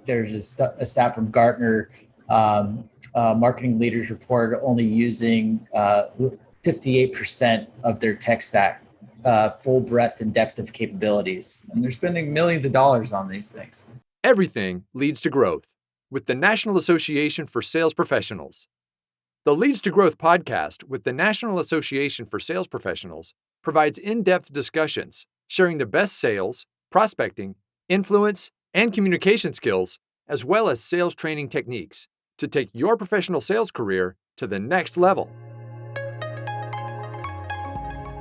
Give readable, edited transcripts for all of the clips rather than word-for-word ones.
there's a stat from Gartner, marketing leaders report only using 58% of their tech stack, full breadth and depth of capabilities. And they're spending millions of dollars on these things. Everything leads to growth with the National Association for Sales Professionals. The Leads to Growth podcast with the National Association for Sales Professionals provides in-depth discussions sharing the best sales, prospecting, influence, and communication skills, as well as sales training techniques to take your professional sales career to the next level.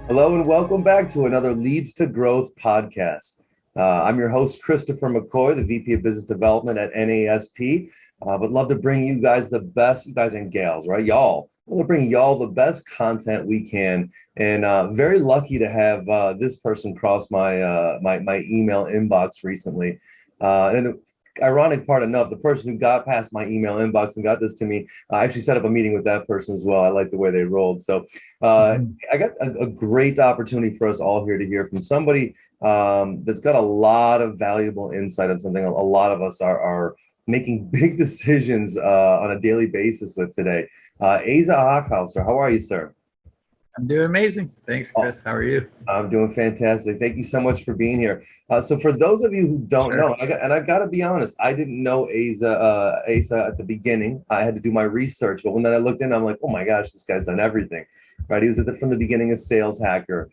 Hello and welcome back to another Leads to Growth podcast. I'm your host, Christopher McCoy, the VP of Business Development at NASP. But love to bring you guys the best, you guys and gals, right? Y'all. We'll bring y'all the best content we can. And very lucky to have this person cross my my email inbox recently. And the ironic part enough, the person who got past my email inbox and got this to me, I actually set up a meeting with that person as well. I like the way they rolled. So I got a great opportunity for us all here to hear from somebody that's got a lot of valuable insight on something a lot of us are making big decisions on a daily basis with today. Asa Hochhauser, how are you, sir? I'm doing amazing. Thanks, Chris. How are you? I'm doing fantastic. Thank you so much for being here. So for those of you who don't know, and I got to be honest, I didn't know Asa at the beginning. I had to do my research, but when then I looked in, I'm like, oh my gosh, this guy's done everything, right? He was from the beginning a sales hacker.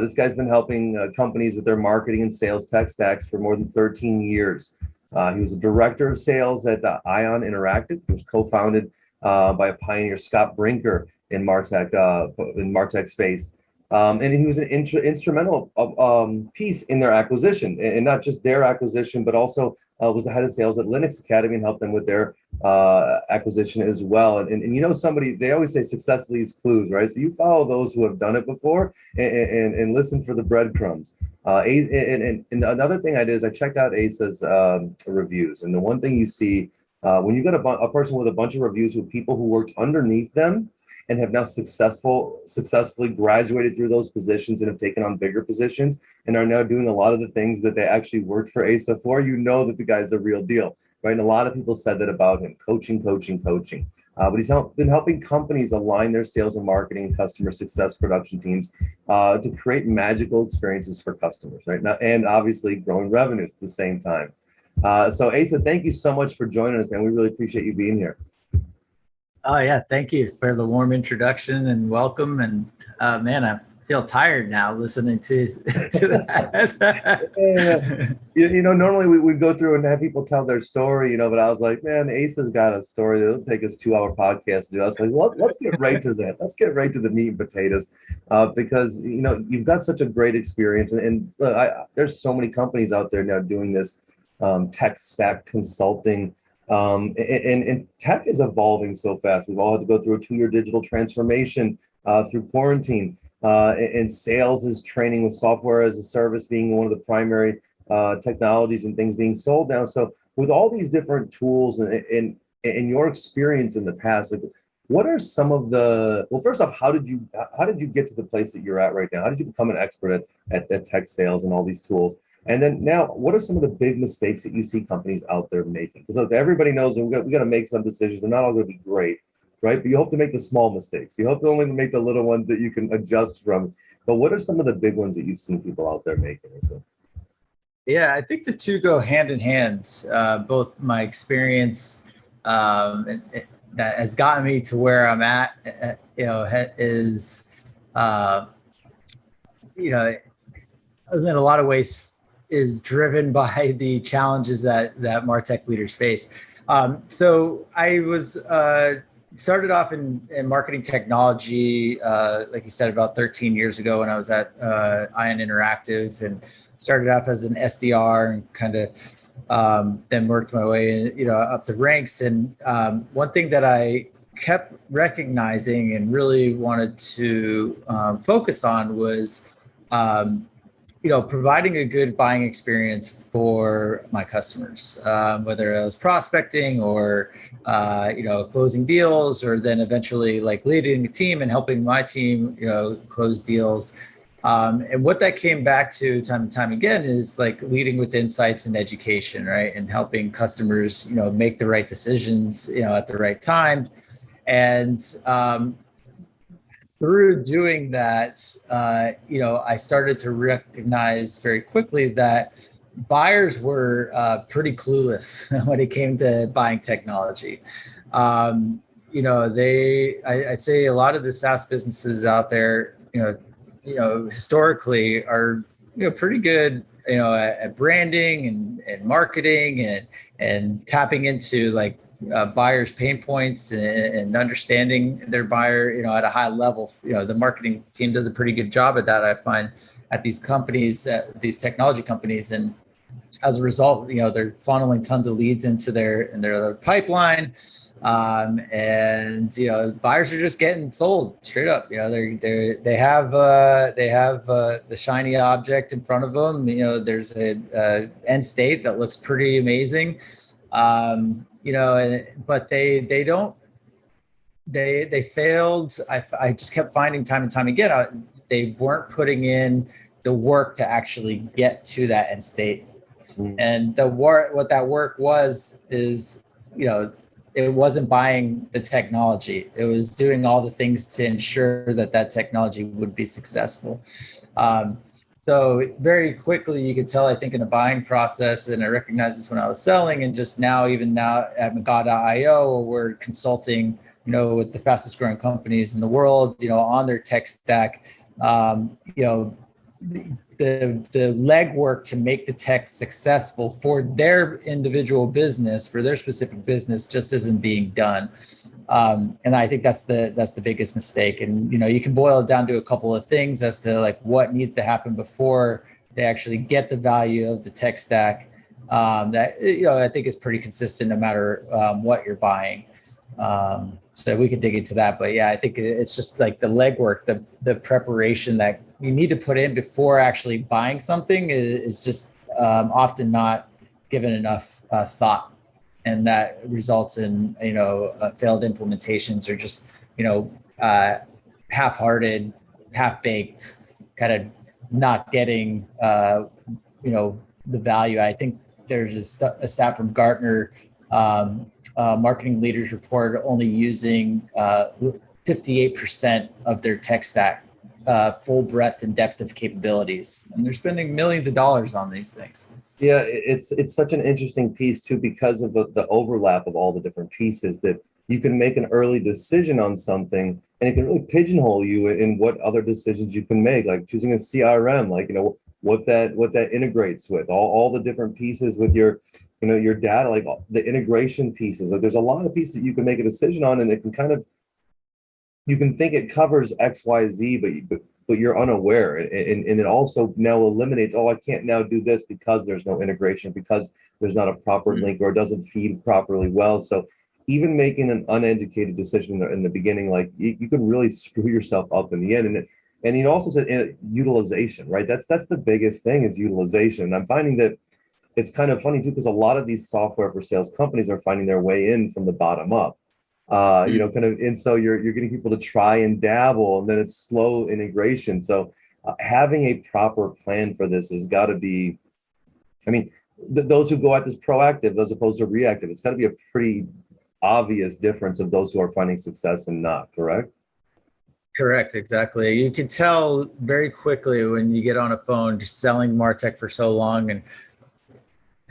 This guy's been helping companies with their marketing and sales tech stacks for more than 13 years. He was a director of sales at Ion Interactive, which was co-founded by a pioneer, Scott Brinker, in MarTech space. And he was an instrumental piece in their acquisition, and not just their acquisition, but also was the head of sales at Linux Academy and helped them with their acquisition as well. And you know, they always say success leaves clues, right? So you follow those who have done it before and listen for the breadcrumbs. And another thing I did is I checked out Asa's reviews. And the one thing you see when you got a person with a bunch of reviews with people who worked underneath them and have now successfully graduated through those positions and have taken on bigger positions and are now doing a lot of the things that they actually worked for Asa for, you know that the guy's a real deal, right? And a lot of people said that about him, coaching. But he's been helping companies align their sales and marketing and customer success production teams to create magical experiences for customers, right? Now, and obviously growing revenues at the same time. So Asa, thank you so much for joining us, man. We really appreciate you being here. Oh yeah, thank you for the warm introduction and welcome. And man, I feel tired now listening to that. You know, normally we go through and have people tell their story, you know, but I was like, man, Asa's got a story that'll take us 2-hour podcast to do. I was like, let's get right to that. Let's get right to the meat and potatoes, because you know you've got such a great experience, and look, there's so many companies out there now doing this tech stack consulting. And tech is evolving so fast. We've all had to go through a 2-year digital transformation through quarantine, and sales is training with software as a service being one of the primary technologies and things being sold now. So with all these different tools and your experience in the past, like, what are some of well, first off, how did you get to the place that you're at right now? How did you become an expert at tech sales and all these tools? And then now, what are some of the big mistakes that you see companies out there making? Because look, everybody knows that we got to make some decisions. They're not all going to be great, right? But you hope to make the small mistakes. You hope to only make the little ones that you can adjust from. But what are some of the big ones that you've seen people out there making? So, yeah, I think the two go hand in hand. Both my experience that has gotten me to where I'm at, you know, is, you know, in a lot of ways, is driven by the challenges that MarTech leaders face. So I was started off in marketing technology, like you said, about 13 years ago when I was at Ion Interactive, and started off as an SDR and kind of then worked my way, you know, up the ranks. And one thing that I kept recognizing and really wanted to focus on was you know, providing a good buying experience for my customers, whether it was prospecting or, you know, closing deals, or then eventually like leading a team and helping my team, you know, close deals. And what that came back to time and time again is like leading with insights and education, right? And helping customers, make the right decisions, at the right time. And through doing that, I started to recognize very quickly that buyers were pretty clueless when it came to buying technology. I'd say a lot of the SaaS businesses out there, historically are, pretty good, at branding and marketing and tapping into like buyers' pain points and understanding their buyer, at a high level. The marketing team does a pretty good job at that, I find, at these companies, at these technology companies. And as a result, they're funneling tons of leads into their pipeline. And buyers are just getting sold straight up. They have the shiny object in front of them. There's a end state that looks pretty amazing. But they failed. I just kept finding time and time again, they weren't putting in the work to actually get to that end state. And what that work is, it wasn't buying the technology. It was doing all the things to ensure that technology would be successful. So very quickly, you could tell, I think, in a buying process, and I recognized this when I was selling, and just now, even now at McCoy.io, we're consulting, with the fastest growing companies in the world, on their tech stack. The legwork to make the tech successful for their individual business, for their specific business, just isn't being done. And I think that's the biggest mistake. And, you can boil it down to a couple of things as to like what needs to happen before they actually get the value of the tech stack. That, I think is pretty consistent no matter what you're buying. So we could dig into that, but yeah, I think it's just like the legwork, the preparation that you need to put in before actually buying something is just often not given enough thought, and that results in failed implementations, or just half-hearted, half-baked, kind of not getting the value. I think there's a stat from Gartner. Marketing leaders report only using 58% of their tech stack, full breadth and depth of capabilities, and they're spending millions of dollars on these things. Yeah, it's such an interesting piece too, because of the overlap of all the different pieces, that you can make an early decision on something, and it can really pigeonhole you in what other decisions you can make, like choosing a CRM, like what that integrates with all the different pieces with your your data, like the integration pieces. Like there's a lot of pieces that you can make a decision on, and it can you can think it covers XYZ, but you're unaware. And it also now eliminates, I can't now do this because there's no integration, because there's not a proper link, or it doesn't feed properly well. So even making an uneducated decision in the beginning, like you can really screw yourself up in the end. And you also said utilization, right? That's the biggest thing, is utilization. And I'm finding that it's kind of funny too, because a lot of these software for sales companies are finding their way in from the bottom up. And so you're getting people to try and dabble, and then it's slow integration. So having a proper plan for this has got to be, those who go at this proactive as opposed to reactive, it's got to be a pretty obvious difference of those who are finding success and not, correct? Correct, exactly. You can tell very quickly when you get on a phone just selling MarTech for so long, and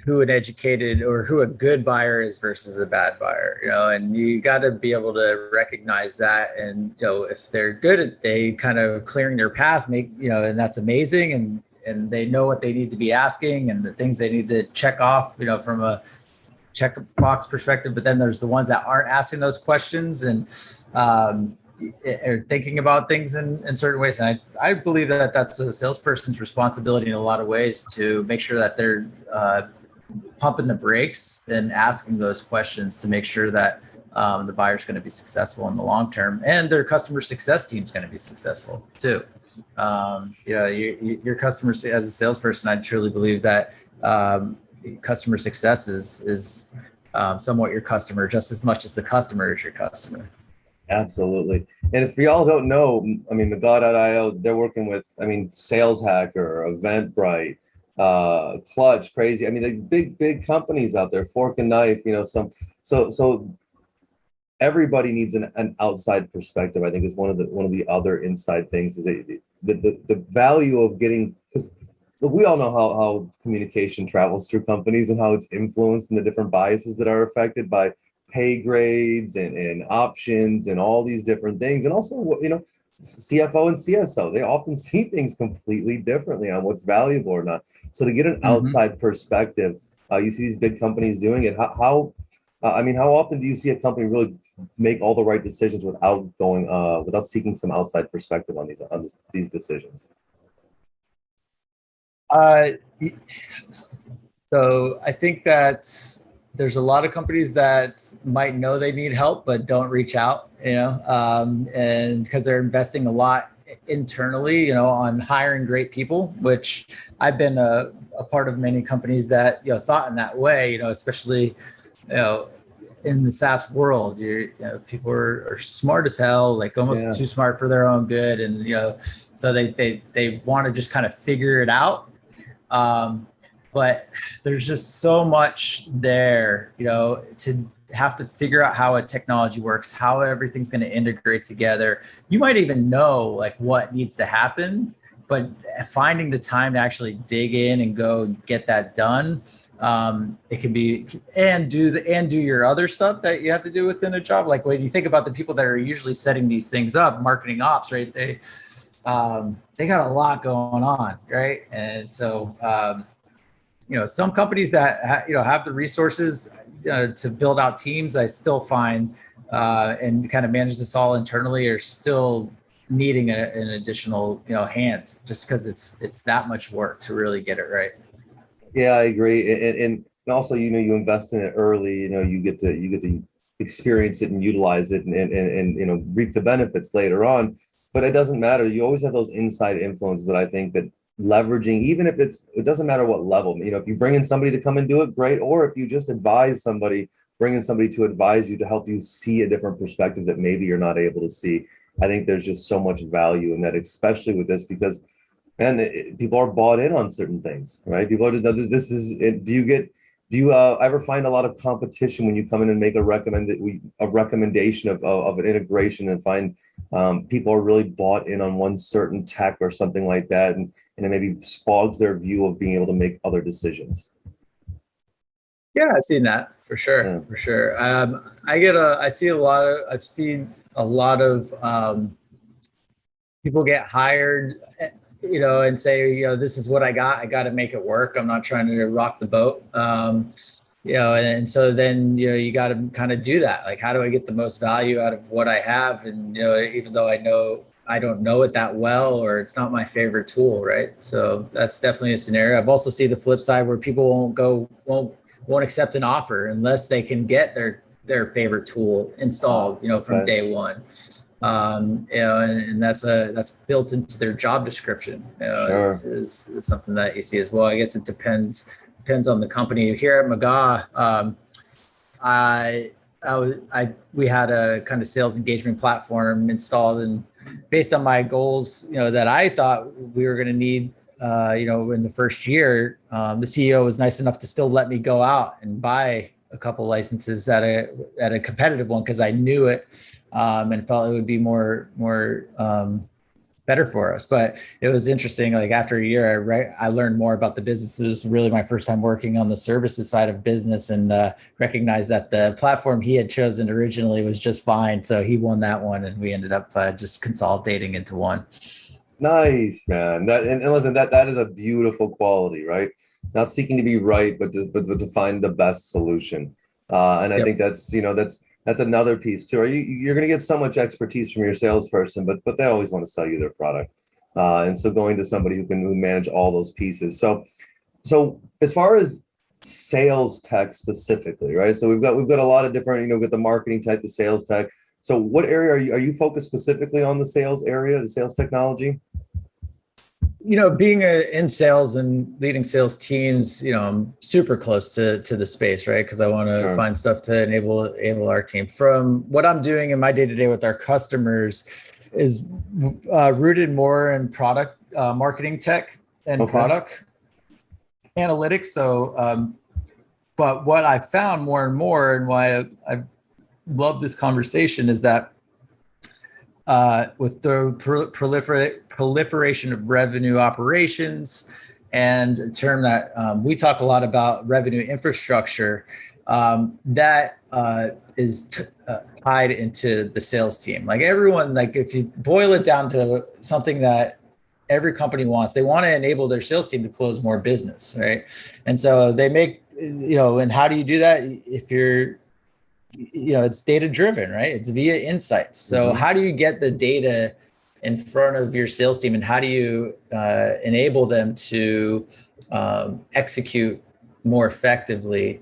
who an educated or who a good buyer is versus a bad buyer, and you got to be able to recognize that. And, if they're good at they kind of clearing their path, and that's amazing. And they know what they need to be asking and the things they need to check off, from a checkbox perspective. But then there's the ones that aren't asking those questions and are thinking about things in certain ways. And I believe that that's a salesperson's responsibility in a lot of ways, to make sure that they're pumping the brakes and asking those questions to make sure that the buyer's going to be successful in the long term, and their customer success team is going to be successful too. Your customer, as a salesperson, I truly believe that customer success is somewhat your customer just as much as the customer is your customer. Absolutely. And if y'all don't know, I mean, McCoy.io, they're working with, I mean, Sales Hacker, Eventbrite, Clutch, Crazy. I mean, like big companies out there, Fork and Knife, so everybody needs an outside perspective. I think is one of the other inside things is the value of getting, because look, we all know how communication travels through companies and how it's influenced and the different biases that are affected by pay grades and options and all these different things. And also, CFO and CSO, they often see things completely differently on what's valuable or not. So to get an outside perspective, you see these big companies doing it. How often do you see a company really make all the right decisions without seeking some outside perspective on these decisions? Uh, so I think that there's a lot of companies that might know they need help but don't reach out, and because they're investing a lot internally, on hiring great people, which I've been a part of many companies that thought in that way, especially in the SaaS world. People are smart as hell, like almost too smart for their own good, and so they want to just kind of figure it out. But there's just so much there, to have to figure out how a technology works, how everything's going to integrate together. You might even know like what needs to happen, but finding the time to actually dig in and go get that done, it can be, and do your other stuff that you have to do within a job. Like when you think about the people that are usually setting these things up, marketing ops, right? They got a lot going on, right? And so, some companies that have the resources to build out teams, I still find, and kind of manage this all internally, are still needing an additional hand, just because it's that much work to really get it right. Yeah, I agree. And also, you invest in it early, you get to experience it and utilize it and reap the benefits later on. But it doesn't matter. You always have those inside influences that I think that leveraging, even if it doesn't matter what level, if you bring in somebody to come and do it, great. Or if you just bring in somebody to advise you to help you see a different perspective that maybe you're not able to see. I think there's just so much value in that, especially with this, because people are bought in on certain things, right? People are just, this is, do you ever find a lot of competition when you come in and make a recommendation of an integration, and find people are really bought in on one certain tech or something like that, and it maybe fogs their view of being able to make other decisions? Yeah, I've seen that for sure. Yeah. For sure. I've seen a lot of people get hired, and say, this is what I got to make it work. I'm not trying to rock the boat. And so then, you got to kind of do that. Like, how do I get the most value out of what I have? And, even though I don't know it that well, or it's not my favorite tool, right? So that's definitely a scenario. I've also seen the flip side where people won't accept an offer unless they can get their favorite tool installed, from day one. And that's built into their job description. Sure. Is something that you see as well. I guess it depends on the company. Here at McCoy, we had a kind of sales engagement platform installed, and based on my goals, that I thought we were going to need, in the first year, the CEO was nice enough to still let me go out and buy a couple licenses at a competitive one, because I knew it. And felt it would be more better for us. But it was interesting. Like after a year, I learned more about the business. It was really my first time working on the services side of business, and recognized that the platform he had chosen originally was just fine. So he won that one, and we ended up just consolidating into one. Nice, man. And listen, that is a beautiful quality, right? Not seeking to be right, but to find the best solution. And I think that's another piece too. You're going to get so much expertise from your salesperson, but they always want to sell you their product, and so going to somebody who can manage all those pieces. So as far as sales tech specifically, right? So we've got a lot of different, we've got the marketing tech, the sales tech. So what area are you focused specifically on, the sales area, the sales technology? being in sales and leading sales teams, I'm super close to the space, right? Because I want to Sure. find stuff to enable our team. From what I'm doing in my day to day with our customers, is rooted more in product marketing tech and Okay. product analytics. So, but what I found more and more, and why I love this conversation, is that with the proliferation of revenue operations, and a term that we talk a lot about, revenue infrastructure, that is tied into the sales team. Like everyone, like if you boil it down to something that every company wants, they want to enable their sales team to close more business, right? And so they make, and how do you do that? If you're it's data driven, right? It's via insights. So how do you get the data in front of your sales team, and how do you enable them to execute more effectively?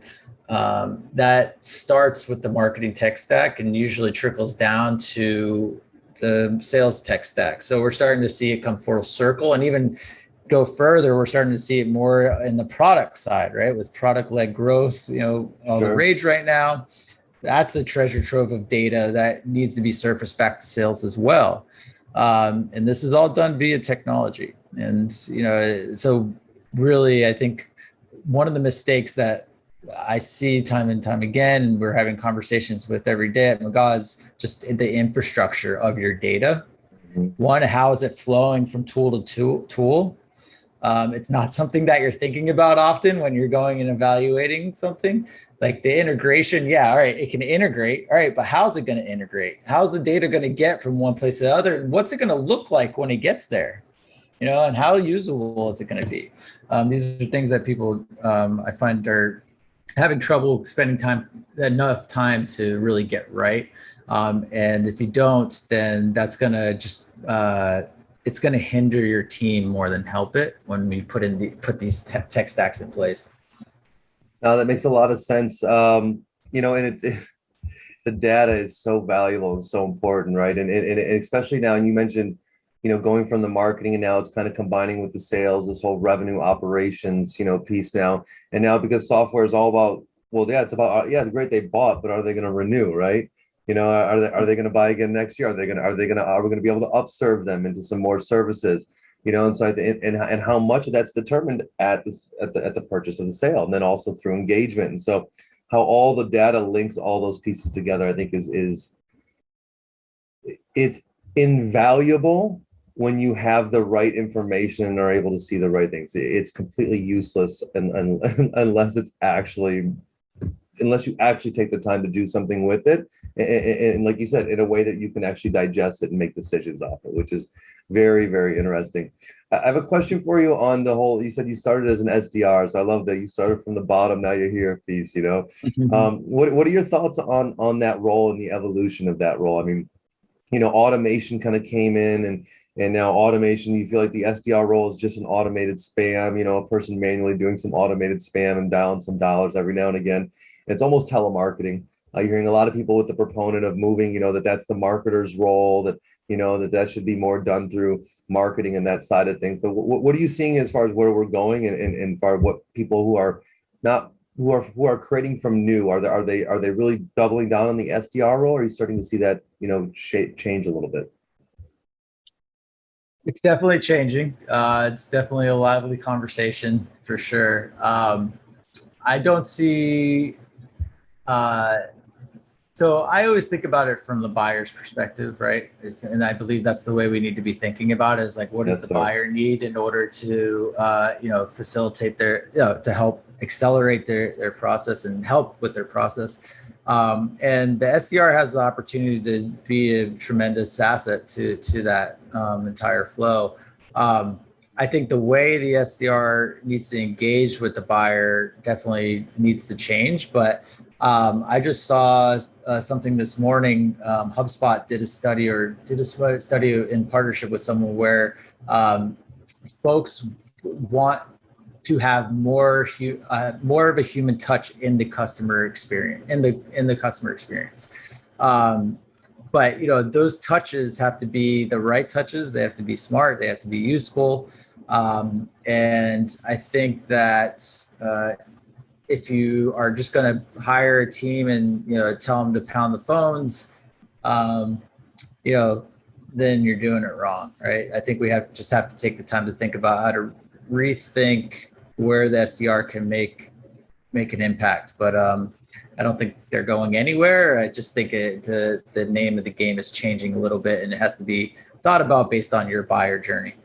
That starts with the marketing tech stack and usually trickles down to the sales tech stack. So we're starting to see it come full circle, and even go further, we're starting to see it more in the product side, right? With product-led growth, all the rage right now. That's a treasure trove of data that needs to be surfaced back to sales as well. And this is all done via technology. And, so really, I think one of the mistakes that I see time and time again, and we're having conversations with every day at McCoy, is just the infrastructure of your data. One, how is it flowing from tool to tool? It's not something that you're thinking about often when you're going and evaluating something. Like the integration, all right, it can integrate, all right, but how's it going to integrate? How's the data going to get from one place to the other? And what's it going to look like when it gets there? And how usable is it going to be? These are things that people, I find, are having trouble spending enough time to really get right. And if you don't, then that's going to just it's going to hinder your team more than help it when we put these tech stacks in place. No, that makes a lot of sense. And the data is so valuable and so important, right? And especially now, and you mentioned, going from the marketing, and now it's kind of combining with the sales, this whole revenue operations, piece now. And now, because software is all about, it's about, great, they bought, but are they going to renew, right? Are they going to buy again next year? Are we going to be able to upserve them into some more services? And so and how much of that's determined at the purchase of the sale, and then also through engagement. And so how all the data links all those pieces together, I think it's invaluable when you have the right information and are able to see the right things. It's completely useless unless you actually take the time to do something with it. And like you said, in a way that you can actually digest it and make decisions off it, which is very, very interesting. I have a question for you on the whole, you said you started as an SDR. So I love that you started from the bottom. Now you're here piece, What are your thoughts on that role and the evolution of that role? I mean, automation kind of came in, and now automation, you feel like the SDR role is just an automated spam, a person manually doing some automated spam and dialing some dollars every now and again. It's almost telemarketing. You're hearing a lot of people with the proponent of moving, that's the marketer's role, that, that should be more done through marketing and that side of things. But what are you seeing as far as where we're going, and far what people who are creating from new, are they really doubling down on the SDR role? Or are you starting to see that, change a little bit? It's definitely changing. It's definitely a lively conversation for sure. I don't see. So I always think about it from the buyer's perspective, right? And I believe that's the way we need to be thinking about it, is like, what does the buyer need in order to, facilitate to help accelerate their process and help with their process. And the SDR has the opportunity to be a tremendous asset to that entire flow. I think the way the SDR needs to engage with the buyer definitely needs to change. But I just saw something this morning. HubSpot did a study in partnership with someone where folks want to have more of a human touch in the customer experience, in the customer experience. But those touches have to be the right touches. They have to be smart. They have to be useful. And I think that if you are just going to hire a team and tell them to pound the phones, you know, then you're doing it wrong, right? I think we just have to take the time to think about how to rethink where the SDR can make an impact. But I don't think they're going anywhere. I just think the name of the game is changing a little bit, and it has to be thought about based on your buyer journey.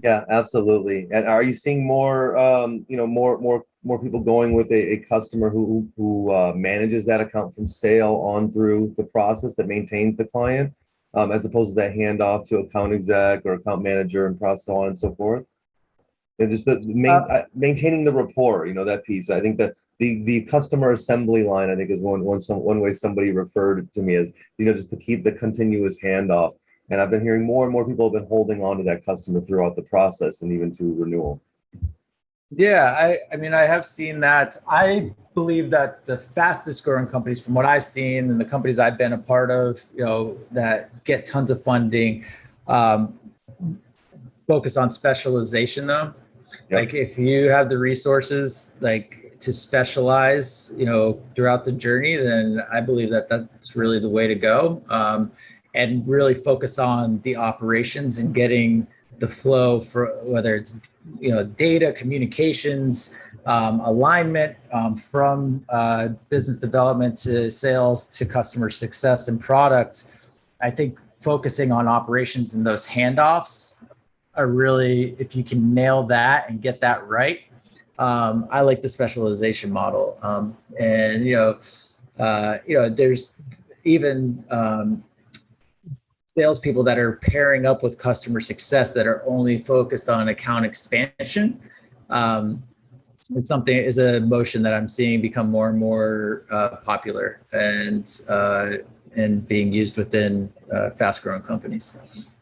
Yeah, absolutely. And are you seeing more, more people going with a customer who manages that account from sale on through the process that maintains the client, as opposed to that handoff to account exec or account manager and process, so on and so forth? And just maintaining the rapport, that piece. I think that the customer assembly line, I think, is one way somebody referred it to me as, just to keep the continuous handoff. And I've been hearing more and more people have been holding on to that customer throughout the process and even to renewal. Yeah, I mean, I have seen that. I believe that the fastest growing companies, from what I've seen, and the companies I've been a part of, that get tons of funding, focus on specialization though. Yep. Like if you have the resources, like to specialize, throughout the journey, then I believe that that's really the way to go. And really focus on the operations and getting the flow for whether it's data, communications, alignment, from business development to sales to customer success and product. I think focusing on operations and those handoffs are really, if you can nail that and get that right. I like the specialization model, and there's even salespeople that are pairing up with customer success that are only focused on account expansion. It's a motion that I'm seeing become more and more popular and being used within fast-growing companies.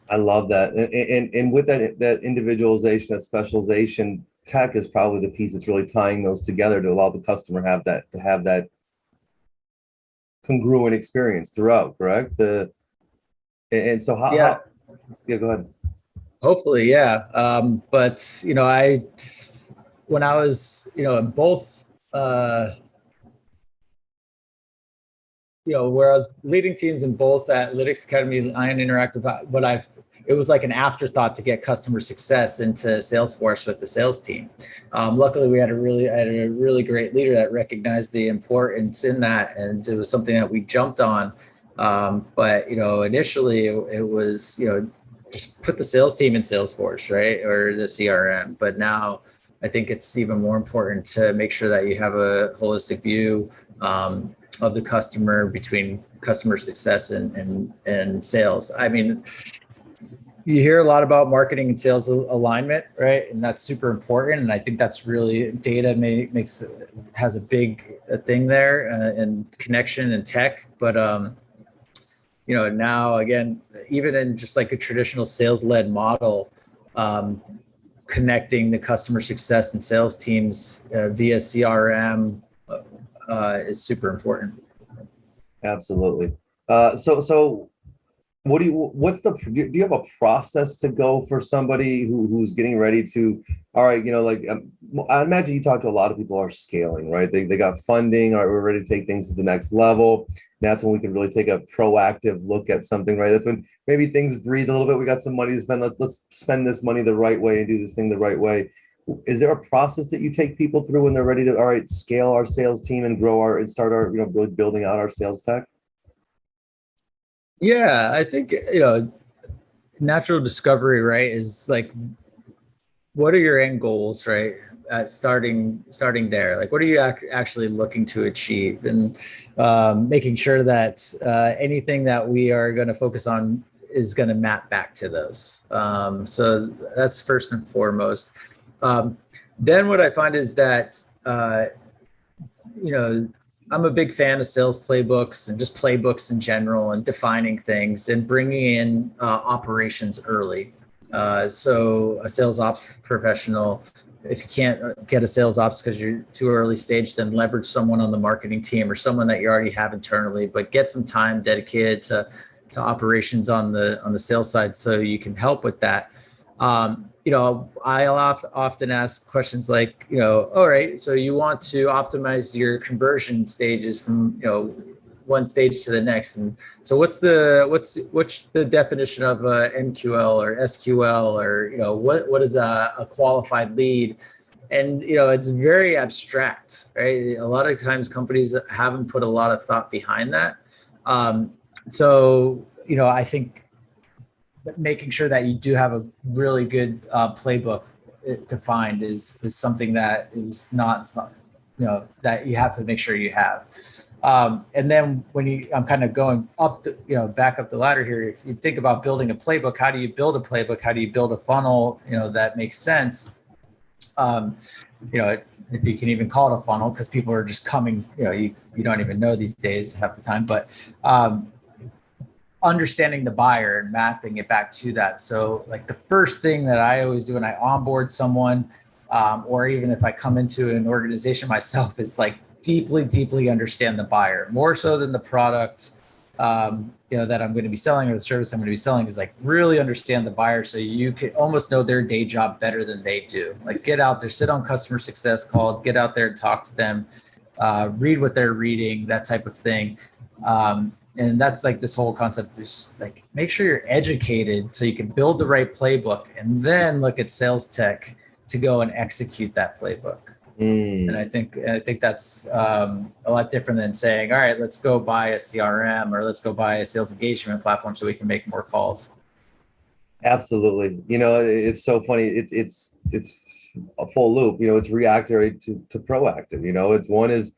I love that, and with that individualization, that specialization, tech is probably the piece that's really tying those together to allow the customer to have that congruent experience throughout. Correct. And so how yeah, go ahead. Hopefully, yeah. But when I was, in both, where I was leading teams in both at Lytics Academy, Ion Interactive, but it was like an afterthought to get customer success into Salesforce with the sales team. Luckily, I had a really great leader that recognized the importance in that, and it was something that we jumped on. But initially it was just put the sales team in Salesforce, right, or the CRM. But now I think it's even more important to make sure that you have a holistic view of the customer between customer success and sales. I mean, you hear a lot about marketing and sales alignment, right? And that's super important. And I think that's really data has a big thing there, and connection and tech. But now again, even in just like a traditional sales-led model, connecting the customer success and sales teams via CRM is super important. Absolutely. So do you have a process to go for somebody who's getting ready to, all right, I imagine you talk to a lot of people who are scaling, right? They got funding, or we're ready to take things to the next level. That's when we can really take a proactive look at something, right? That's when maybe things breathe a little bit. We got some money to spend. Let's spend this money the right way and do this thing the right way. Is there a process that you take people through when they're ready to, all right, scale our sales team and start our, really building out our sales tech? Yeah, I think, natural discovery, right, is like, what are your end goals, right? Starting there, like, what are you actually looking to achieve, and making sure that anything that we are going to focus on is going to map back to those. So that's first and foremost. Then what I find is that, I'm a big fan of sales playbooks and just playbooks in general, and defining things and bringing in operations early. So a sales ops professional, if you can't get a sales ops because you're too early stage, then leverage someone on the marketing team or someone that you already have internally, but get some time dedicated to operations on the sales side so you can help with that. I'll often ask questions like, all right, so you want to optimize your conversion stages from, one stage to the next. And so what's the definition of MQL or SQL, or, what is a qualified lead? And, it's very abstract, right? A lot of times companies haven't put a lot of thought behind that. So, I think making sure that you do have a really good playbook defined is something that is not, that you have to make sure you have. And then I'm kind of going up, back up the ladder here. If you think about building a playbook, how do you build a playbook? How do you build a funnel, that makes sense? If you can even call it a funnel, because people are just coming, you don't even know these days half the time, but understanding the buyer and mapping it back to that. So like the first thing that I always do when I onboard someone, or even if I come into an organization myself, is like deeply understand the buyer, more so than the product, that I'm going to be selling, or the service I'm going to be selling, is like really understand the buyer. So you can almost know their day job better than they do. Like get out there, sit on customer success calls, get out there and talk to them, read what they're reading, that type of thing. And that's like this whole concept is like, make sure you're educated so you can build the right playbook, and then look at sales tech to go and execute that playbook. And I think that's a lot different than saying, all right, let's go buy a CRM, or let's go buy a sales engagement platform so we can make more calls. Absolutely. It's so funny. It's a full loop. It's reactionary to proactive. It's one is,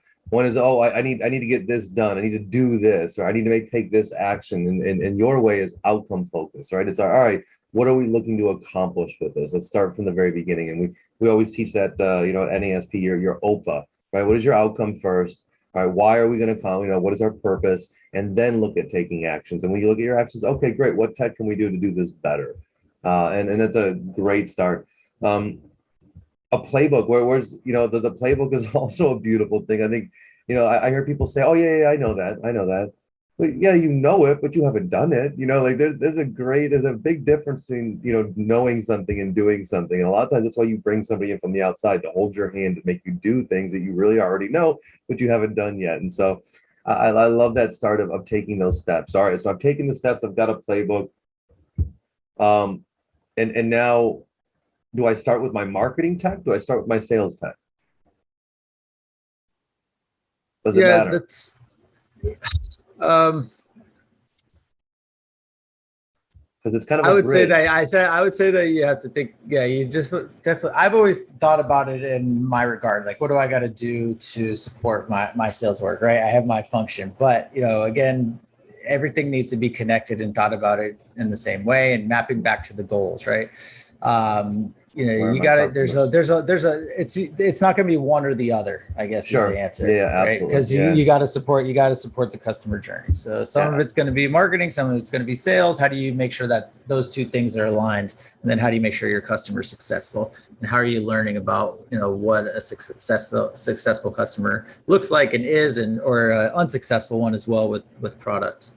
oh, I need to get this done. I need to do this, or I need to take this action. And your way is outcome focused, right? It's all right. What are we looking to accomplish with this? Let's start from the very beginning. And we always teach that, NASP, your OPA, right? What is your outcome first? All right. Why are we going to come? What is our purpose? And then look at taking actions. And when you look at your actions, okay, great. What tech can we do to do this better? And that's a great start. A playbook where's the playbook is also a beautiful thing. I think I hear people say, oh yeah, I know that, but yeah, it, but you haven't done it. Like there's a big difference in knowing something and doing something. And a lot of times that's why you bring somebody in from the outside to hold your hand, to make you do things that you really already know but you haven't done yet. And so I love that start of taking those steps. All right, so I've taken the steps, I've got a playbook, and now, do I start with my marketing tech? Do I start with my sales tech? Does it matter? That's because it's kind of I would say that you have to think, you just definitely, I've always thought about it in my regard, like, what do I got to do to support my sales work, right? I have my function, but again, everything needs to be connected and thought about it in the same way, and mapping back to the goals, right? You got it. It's not going to be one or the other, I guess. Sure. Is the answer. Yeah, absolutely. Right? Because you got to support the customer journey. So some of it's going to be marketing, some of it's going to be sales. How do you make sure that those two things are aligned? And then how do you make sure your customer is successful? And how are you learning about, what a successful customer looks like and is, or an unsuccessful one as well with products.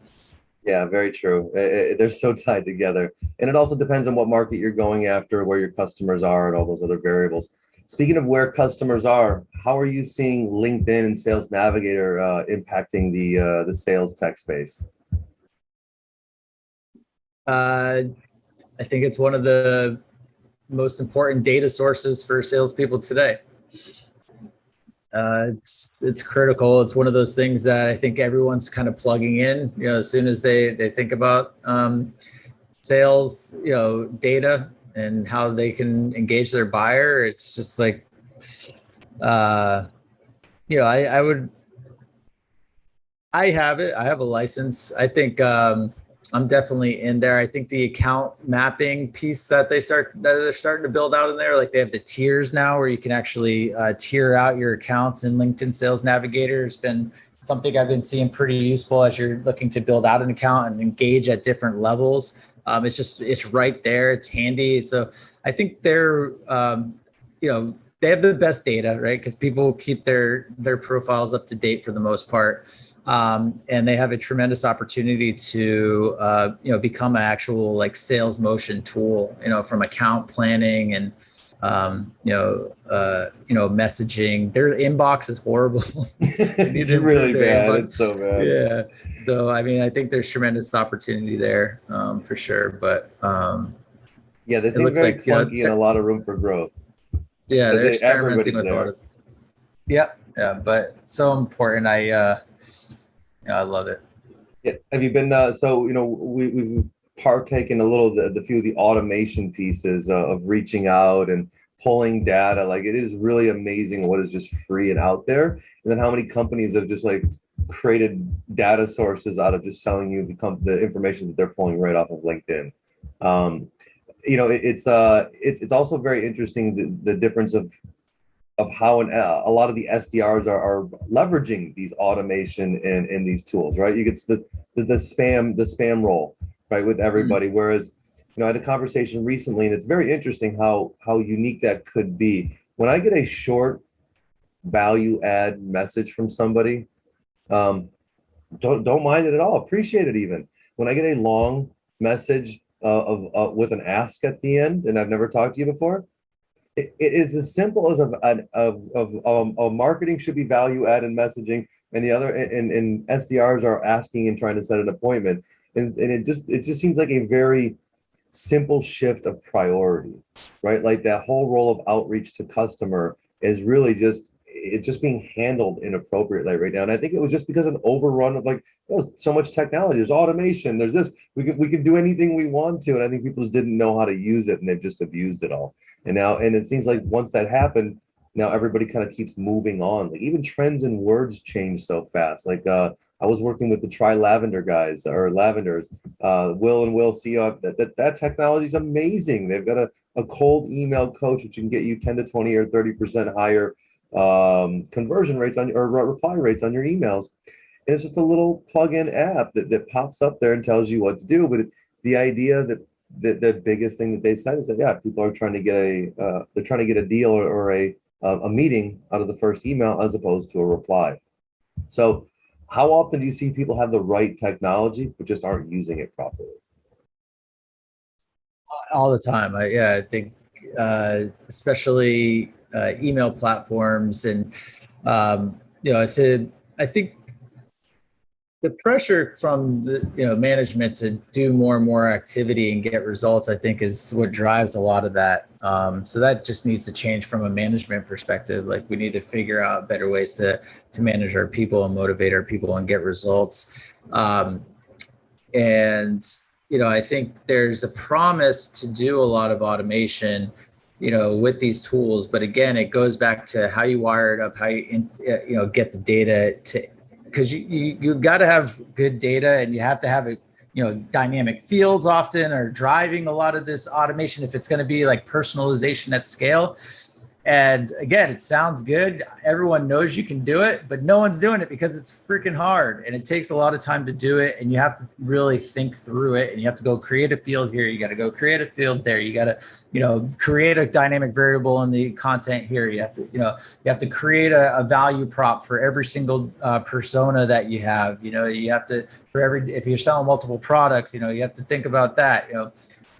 Yeah, very true. They're so tied together. And it also depends on what market you're going after, where your customers are, and all those other variables. Speaking of where customers are, how are you seeing LinkedIn and Sales Navigator impacting the sales tech space? I think it's one of the most important data sources for salespeople today. It's critical. It's one of those things that I think everyone's kind of plugging in, as soon as they think about sales, data and how they can engage their buyer. It's just like, I have it. I have a license. I think I'm definitely in there. I think the account mapping piece that they're starting to build out in there, like they have the tiers now where you can actually tier out your accounts in LinkedIn Sales Navigator. It's been something I've been seeing pretty useful as you're looking to build out an account and engage at different levels. It's right there. It's handy. So I think they're, they have the best data, right? Because people keep their profiles up to date for the most part. and they have a tremendous opportunity to become an actual like sales motion tool, from account planning and messaging. Their inbox is horrible. They need It's to improve really their bad. inbox. It's so bad. Yeah. So I mean, I think there's tremendous opportunity there, for sure. But Yeah, they it seem looks very like clunky and a lot of room for growth yeah, because they're experimenting everybody's with a lot there. of. Yep. Yeah, but so important. I love it. Yeah. Have you been so we've partaken a little the few of the automation pieces of reaching out and pulling data. Like it is really amazing what is just free and out there. And then how many companies have just like created data sources out of just selling you the information that they're pulling right off of LinkedIn. Um, it's also very interesting the difference of how a lot of the SDRs are leveraging these automation and these tools, right? You get the spam roll, right, with everybody. Whereas, I had a conversation recently, and it's very interesting how unique that could be. When I get a short value add message from somebody, don't mind it at all. Appreciate it even. When I get a long message of with an ask at the end, and I've never talked to you before, it is as simple as of marketing should be value add and messaging, and the other and SDRs are asking and trying to set an appointment, and it just seems like a very simple shift of priority, right? Like that whole role of outreach to customer is really it's just being handled inappropriately right now. And I think it was just because of an overrun of like, oh, so much technology, there's automation, there's this, we can do anything we want to. And I think people just didn't know how to use it and they've just abused it all. And it seems like once that happened, now everybody kind of keeps moving on. Like even trends and words change so fast. Like I was working with the Try Lavender guys or Lavenders, Will and Will CEO. That technology is amazing. They've got a cold email coach which can get you 10 to 20 or 30% higher conversion rates or reply rates on your emails. And it's just a little plug-in app that pops up there and tells you what to do. But the idea that the biggest thing that they said is that people are trying to get a deal or a meeting out of the first email as opposed to a reply. So how often do you see people have the right technology but just aren't using it properly? All the time. I think especially email platforms and I think the pressure from the management to do more and more activity and get results, I think, is what drives a lot of that. So that just needs to change from a management perspective. Like we need to figure out better ways to manage our people and motivate our people and get results. And I think there's a promise to do a lot of automation, with these tools. But again, it goes back to how you wire it up, how you get the data to. Because you've got to have good data and you have to have dynamic fields often are driving a lot of this automation if it's going to be like personalization at scale. And again, it sounds good. Everyone knows you can do it, but no one's doing it because it's freaking hard and it takes a lot of time to do it. And you have to really think through it and you have to go create a field here. You got to go create a field there. You got to, create a dynamic variable in the content here. You have to create a value prop for every single persona that you have. You have to, if you're selling multiple products, you have to think about that.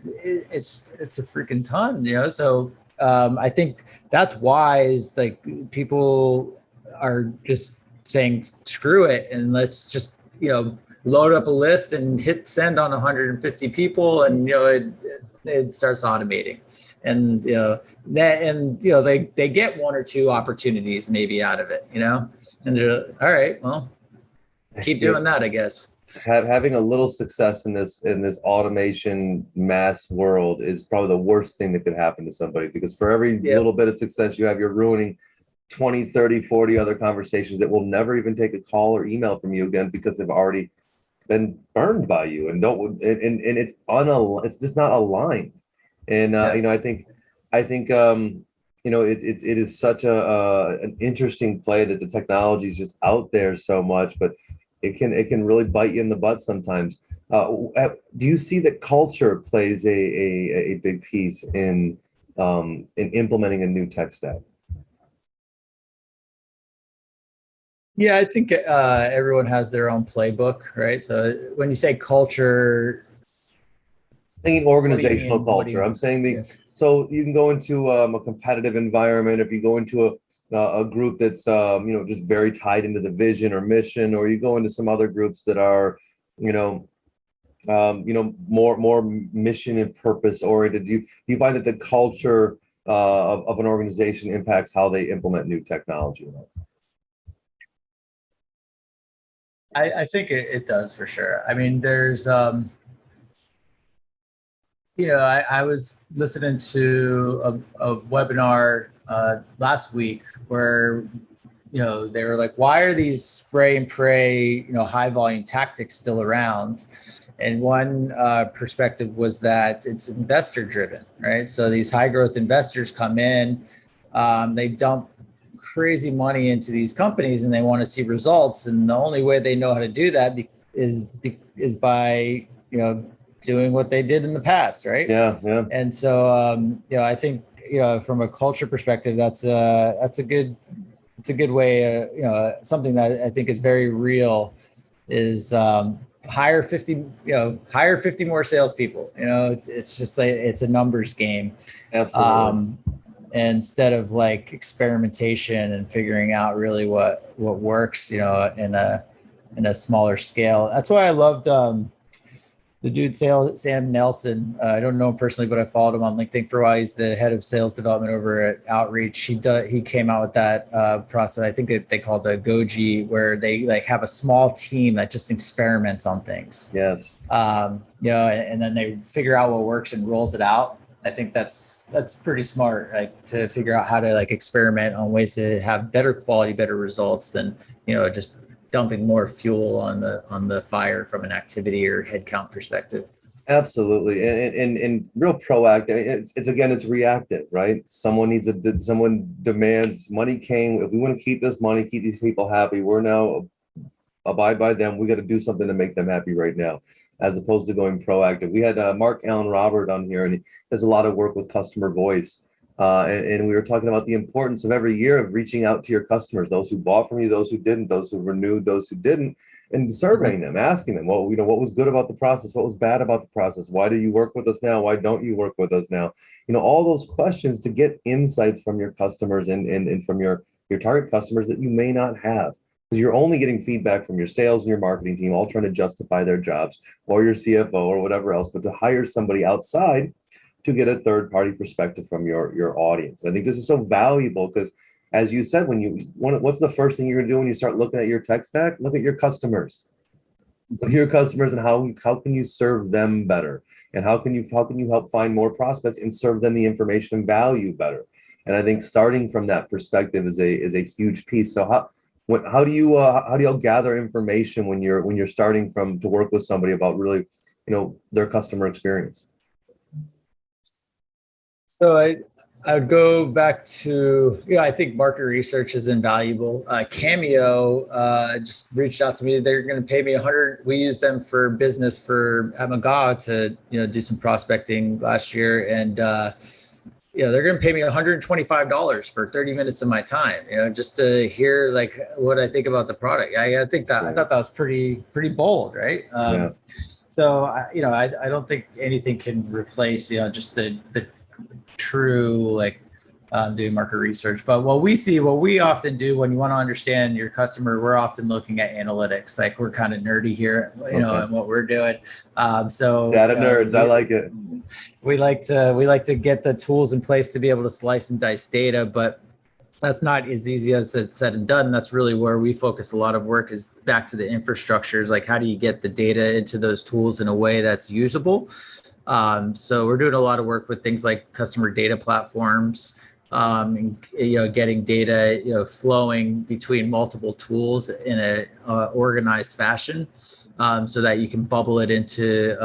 It's a freaking ton, so I think that's why is like people are just saying screw it and let's just load up a list and hit send on 150 people and it starts automating and they get one or two opportunities maybe out of it and they're all right, well, keep doing that, I guess. Having a little success in this automation mass world is probably the worst thing that could happen to somebody, because for every little bit of success you have, you're ruining 20, 30, 40 other conversations that will never even take a call or email from you again because they've already been burned by you and it's just not aligned. And I think it is such an interesting play that the technology is just out there so much, but it can really bite you in the butt sometimes. Do you see that culture plays a big piece in implementing a new tech stack? Yeah, I think everyone has their own playbook, right? So when you say culture, Thinking what do you organizational mean? What do culture. you? I'm saying Yeah. so you can go into a competitive environment if you go into a group that's just very tied into the vision or mission, or you go into some other groups that are you know more mission and purpose oriented. Do you find that the culture of an organization impacts how they implement new technology? I think it does for sure. I mean, there's I was listening to a webinar last week where they were like, why are these spray and pray, high volume tactics still around? And one perspective was that it's investor driven, right? So these high growth investors come in, they dump crazy money into these companies and they want to see results. And the only way they know how to do that is by, doing what they did in the past, right? Yeah, yeah. And so, I think, from a culture perspective, that's a good way, something that I think is very real is hire 50, hire 50 more salespeople. It's just like, it's a numbers game. Absolutely. Um, instead of like experimentation and figuring out really what works, in a smaller scale. That's why I loved, the dude Sam Nelson. I don't know him personally, but I followed him on LinkedIn for a while. He's the head of sales development over at Outreach. He came out with that process. I think they call it the Goji, where they like have a small team that just experiments on things. Yes. And then they figure out what works and rolls it out. I think that's pretty smart, like to figure out how to like experiment on ways to have better quality, better results than just dumping more fuel on the fire from an activity or headcount perspective. Absolutely, and real proactive. It's reactive, right? Someone demands money came. If we want to keep this money, keep these people happy, we're now abide by them. We got to do something to make them happy right now, as opposed to going proactive. We had Mark Allen Robert on here, and he does a lot of work with customer voice. And we were talking about the importance of every year of reaching out to your customers, those who bought from you, those who didn't, those who renewed, those who didn't, and surveying them, asking them, well, what was good about the process, what was bad about the process, why do you work with us now, why don't you work with us now? All those questions to get insights from your customers and from your target customers that you may not have, because you're only getting feedback from your sales and your marketing team, all trying to justify their jobs, or your CFO or whatever else. But to hire somebody outside to get a third party perspective from your audience. I think this is so valuable because, as you said, what's the first thing you're gonna do when you start looking at your tech stack? Look at your customers. Look at your customers and how can you serve them better, and how can you help find more prospects and serve them the information and value better. And I think starting from that perspective is a huge piece. So how do you gather information when you're starting to work with somebody about really their customer experience? So I would go back to, I think market research is invaluable. Cameo just reached out to me. They're going to pay me 100. We used them for business at McCoy to, do some prospecting last year. And, they're going to pay me $125 for 30 minutes of my time, just to hear like what I think about the product. I thought that was pretty bold, right? Yeah. So, I don't think anything can replace, just the true like doing market research. But what we often do when you want to understand your customer, we're often looking at analytics. Like we're kind of nerdy here, and what we're doing. So data nerds, I like it. We like to get the tools in place to be able to slice and dice data, but that's not as easy as it's said and done. That's really where we focus a lot of work, is back to the infrastructures. Like, how do you get the data into those tools in a way that's usable? So we're doing a lot of work with things like customer data platforms, and, getting data, flowing between multiple tools in a organized fashion, so that you can bubble it into,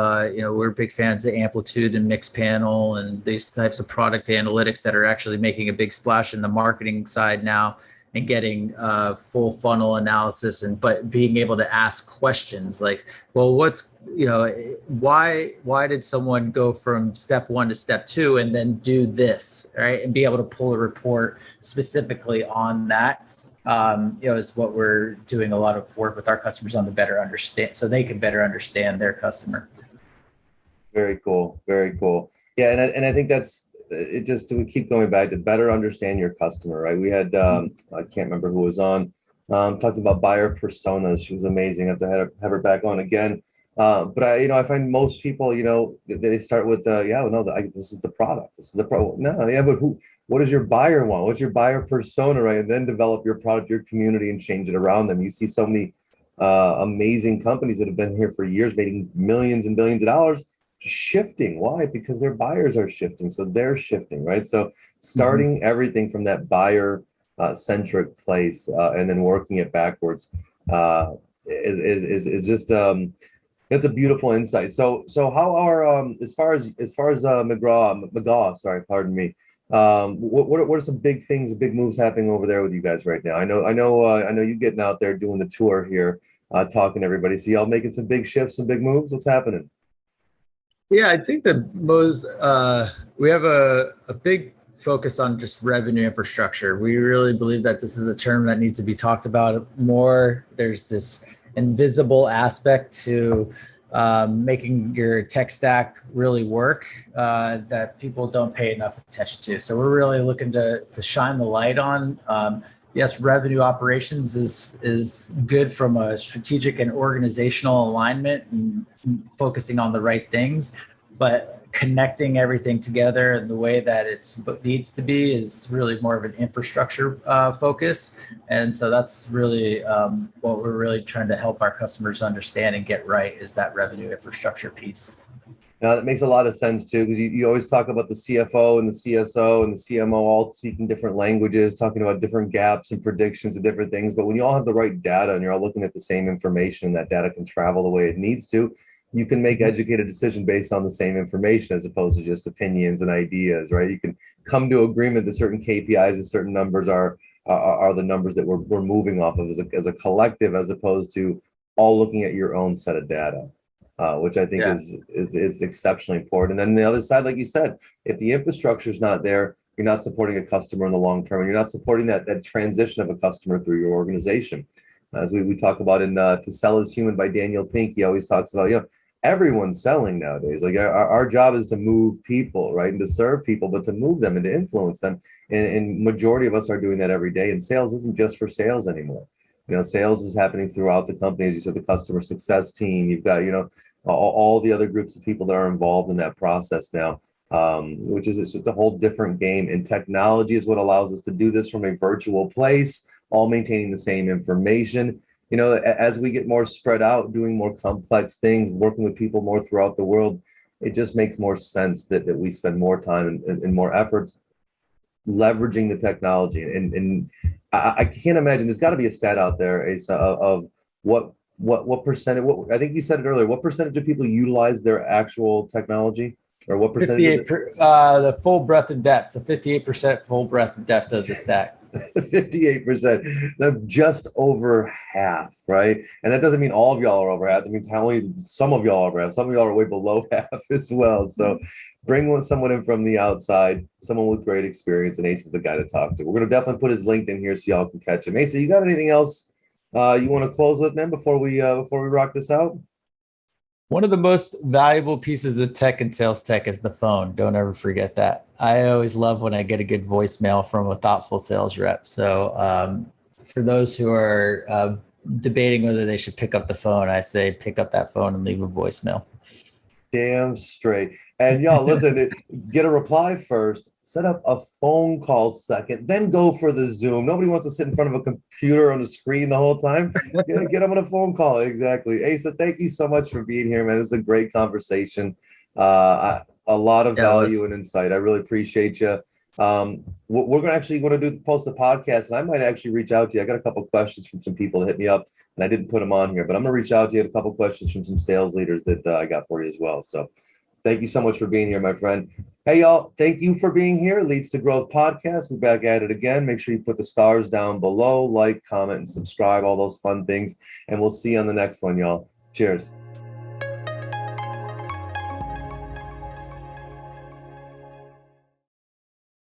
we're big fans of Amplitude and Mixpanel and these types of product analytics that are actually making a big splash in the marketing side now, and getting full funnel analysis, but being able to ask questions like, well, why did someone go from step 1 to step 2 and then do this, right? And be able to pull a report specifically on that. is what we're doing a lot of work with our customers on, to better understand, so they can better understand their customer. Very cool. Very cool. Yeah. And I think that's it, just to keep going back to better understand your customer, right? We had, I can't remember who was on, talking about buyer personas. She was amazing. I have to have her back on again. But I find most people, they start with, this is the product. This is the product. No, yeah, but what does your buyer want? What's your buyer persona, right? And then develop your product, your community, and change it around them. You see so many amazing companies that have been here for years, making millions and billions of dollars, shifting. Why? Because their buyers are shifting. So they're shifting, right? So starting everything from that buyer centric place and then working it backwards is just that's a beautiful insight. So how are as far as McGraw, sorry, pardon me. What are some big things, big moves happening over there with you guys right now? I know you getting out there doing the tour here, talking to everybody. So y'all making some big shifts, some big moves. What's happening? Yeah, I think that we have a big focus on just revenue infrastructure. We really believe that this is a term that needs to be talked about more. There's this invisible aspect to making your tech stack really work that people don't pay enough attention to. So we're really looking to shine the light on. Yes, revenue operations is good from a strategic and organizational alignment and focusing on the right things, but connecting everything together in the way that it needs to be is really more of an infrastructure focus. And so that's really what we're really trying to help our customers understand and get right, is that revenue infrastructure piece. Now, that makes a lot of sense too, because you always talk about the CFO and the CSO and the CMO all speaking different languages, talking about different gaps and predictions of different things. But when you all have the right data and you're all looking at the same information, that data can travel the way it needs to, you can make educated decision based on the same information as opposed to just opinions and ideas, right? You can come to agreement that certain KPIs and certain numbers are the numbers that we're moving off of as a collective, as opposed to all looking at your own set of data. Which I think is exceptionally important. And then the other side, like you said, if the infrastructure is not there, you're not supporting a customer in the long term, and you're not supporting that transition of a customer through your organization. As we talk about in To Sell is Human by Daniel Pink, he always talks about, everyone's selling nowadays. Like our job is to move people, right? And to serve people, but to move them and to influence them. And majority of us are doing that every day. And sales isn't just for sales anymore. Sales is happening throughout the company. As you said, the customer success team, you've got, all the other groups of people that are involved in that process now, which is just a whole different game. And technology is what allows us to do this from a virtual place, all maintaining the same information. As we get more spread out, doing more complex things, working with people more throughout the world, it just makes more sense that we spend more time and more effort leveraging the technology. And I can't imagine, there's got to be a stat out there, Asa, of what percentage, I think you said it earlier, what percentage of people utilize their actual technology, or what percentage? The full breadth and depth, the 58% full breadth and depth of the stack. 58%, just over half, right? And that doesn't mean all of y'all are over half. It means only some of y'all are over half. Some of y'all are way below half as well. So bring someone in from the outside, someone with great experience, and Asa is the guy to talk to. We're going to definitely put his LinkedIn here so y'all can catch him. Asa, you got anything else you want to close with, man, before we rock this out? One of the most valuable pieces of tech and sales tech is the phone. Don't ever forget that. I always love when I get a good voicemail from a thoughtful sales rep. So for those who are debating whether they should pick up the phone, I say pick up that phone and leave a voicemail. Damn straight. And y'all, listen, get a reply first, set up a phone call second, then go for the Zoom. Nobody wants to sit in front of a computer on the screen the whole time. Get them on a phone call. Exactly. Asa, thank you so much for being here, man. This is a great conversation. A lot of value and insight. I really appreciate you. We're going to post a podcast, and I might actually reach out to you. I got a couple of questions from some people that hit me up, and I didn't put them on here, but I'm going to reach out to you. A couple of questions from some sales leaders that I got for you as well. So thank you so much for being here, my friend. Hey, y'all, thank you for being here. Leads to Growth podcast. We're back at it again. Make sure you put the stars down below, like, comment, and subscribe, all those fun things. And we'll see you on the next one, y'all. Cheers.